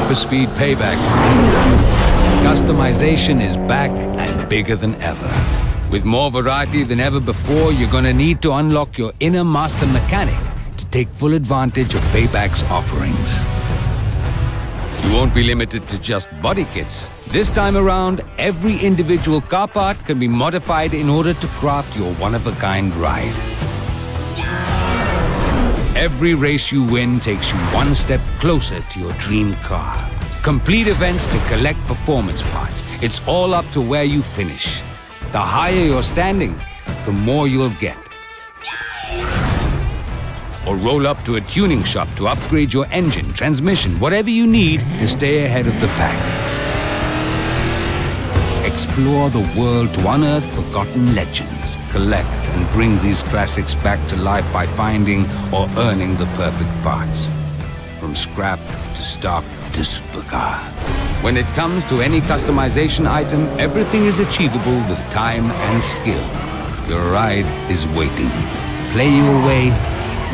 for Speed Payback, customization is back and bigger than ever. With more variety than ever before, you're gonna need to unlock your inner master mechanic to take full advantage of Payback's offerings. You won't be limited to just body kits. This time around, every individual car part can be modified in order to craft your one-of-a-kind ride. Every race you win takes you one step closer to your dream car. Complete events to collect performance parts. It's all up to where you finish. The higher your standing, the more you'll get. Or roll up to a tuning shop to upgrade your engine, transmission, whatever you need to stay ahead of the pack. Explore the world to unearth forgotten legends. Collect and bring these classics back to life by finding or earning the perfect parts. From scrap to stock to supercar. When it comes to any customization item, everything is achievable with time and skill. Your ride is waiting. Play your way,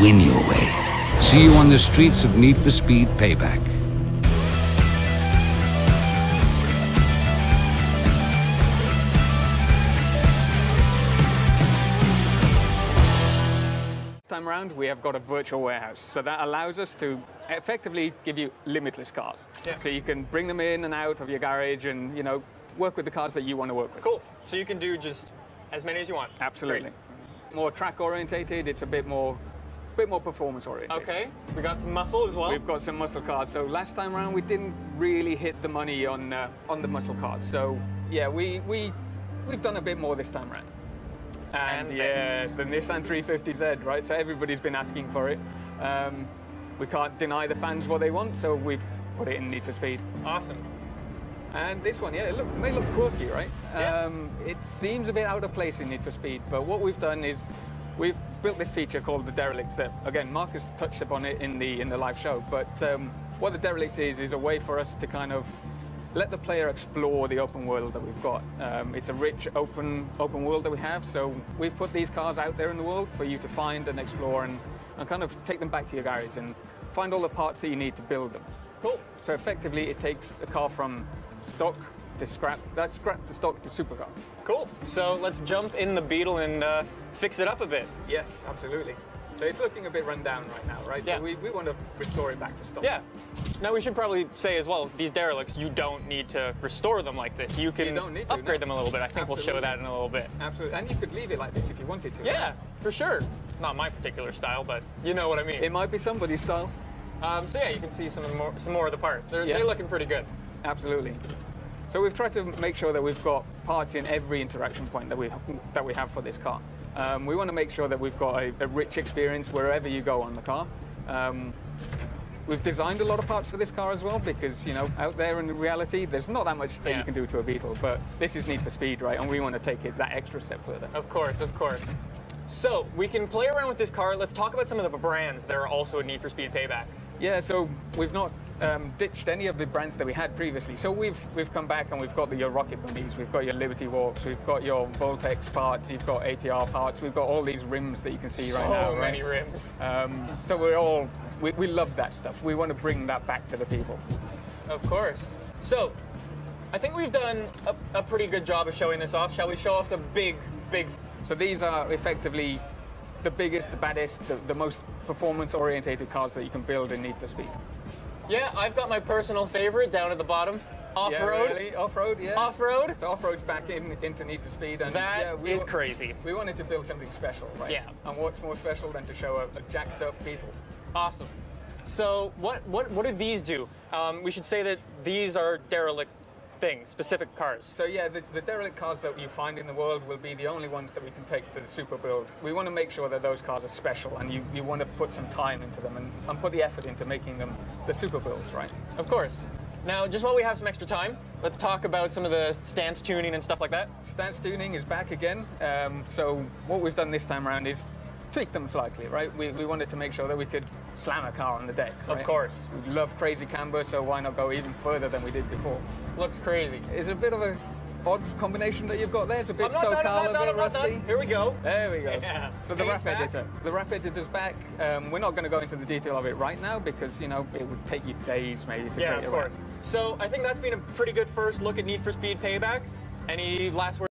win your way. See you on the streets of Need for Speed Payback. Time around, we have got a virtual warehouse, so that allows us to effectively give you limitless cars. Yeah. So you can bring them in and out of your garage and, you know, work with the cars that you want to work with. Cool. So you can do just as many as you want. Absolutely. Great. More track orientated, it's a bit more performance oriented. Okay. We got some muscle as well. We've got some muscle cars. So last time around we didn't really hit the money on the muscle cars. So yeah, we've done a bit more this time around. And yeah, the Nissan 350Z, right? So everybody's been asking for it. We can't deny the fans what they want, so we've put it in Need for Speed. Awesome. And this one, yeah, it may look quirky, right? Yeah. It seems a bit out of place in Need for Speed, but what we've done is we've built this feature called the Derelict that, again, Marcus touched upon it in the live show, but what the Derelict is a way for us to kind of let the player explore the open world that we've got. It's a rich open world that we have, so we've put these cars out there in the world for you to find and explore and kind of take them back to your garage and find all the parts that you need to build them. Cool. So effectively it takes a car from stock to scrap, that's scrap to stock to supercar. Cool. So let's jump in the Beetle and fix it up a bit. Yes, absolutely. So it's looking a bit run down right now, right? Yeah. So we want to restore it back to stock. Yeah. Now we should probably say as well, these Derelicts, you don't need to restore them like this. You can upgrade them a little bit. I think we'll show that in a little bit. Absolutely. And you could leave it like this if you wanted to. Yeah, for sure. Not my particular style, but you know what I mean. It might be somebody's style. So yeah, you can see some more of the parts. They're looking pretty good. Absolutely. So we've tried to make sure that we've got parts in every interaction point that we have for this car. We want to make sure that we've got a rich experience wherever you go on the car. We've designed a lot of parts for this car as well because, you know, out there in reality, there's not that much that you can do to a Beetle, but this is Need for Speed, right? And we want to take it that extra step further. Of course, of course. So we can play around with this car. Let's talk about some of the brands that are also a Need for Speed Payback. Yeah, so we've not ditched any of the brands that we had previously. So we've come back and we've got your Rocket Bunnies, we've got your Liberty Walks, we've got your Voltex parts, you've got APR parts, we've got all these rims that you can see right now. So many rims. So we love that stuff. We want to bring that back to the people. Of course. So I think we've done a pretty good job of showing this off. Shall we show off the big? So these are effectively the biggest, the baddest, the most performance-orientated cars that you can build in Need for Speed. Yeah, I've got my personal favorite down at the bottom. Off-road. Yeah, really? Off-road, yeah. Off-road. So off-road's back into Need for Speed. And that is crazy. We wanted to build something special, right? Yeah. And what's more special than to show a jacked-up Beetle? Awesome. So what do these do? We should say that these are Derelict things, specific cars. So yeah, the Derelict cars that you find in the world will be the only ones that we can take to the super build. We want to make sure that those cars are special and you want to put some time into them and put the effort into making them the super builds, right? Of course. Now, just while we have some extra time, let's talk about some of the stance tuning and stuff like that. Stance tuning is back again. So what we've done this time around is tweak them slightly, right? We wanted to make sure that we could slam a car on the deck, right? Of course. We love crazy camber, so why not go even further than we did before? Looks crazy. It's a bit of a odd combination that you've got there. It's a bit SoCal, a bit rusty. Here we go. There we go. Yeah. So the wrap editor. The wrap editor's back. We're not going to go into the detail of it right now because, you know, it would take you days maybe to create a wrap. Yeah, of course. So I think that's been a pretty good first look at Need for Speed Payback. Any last words?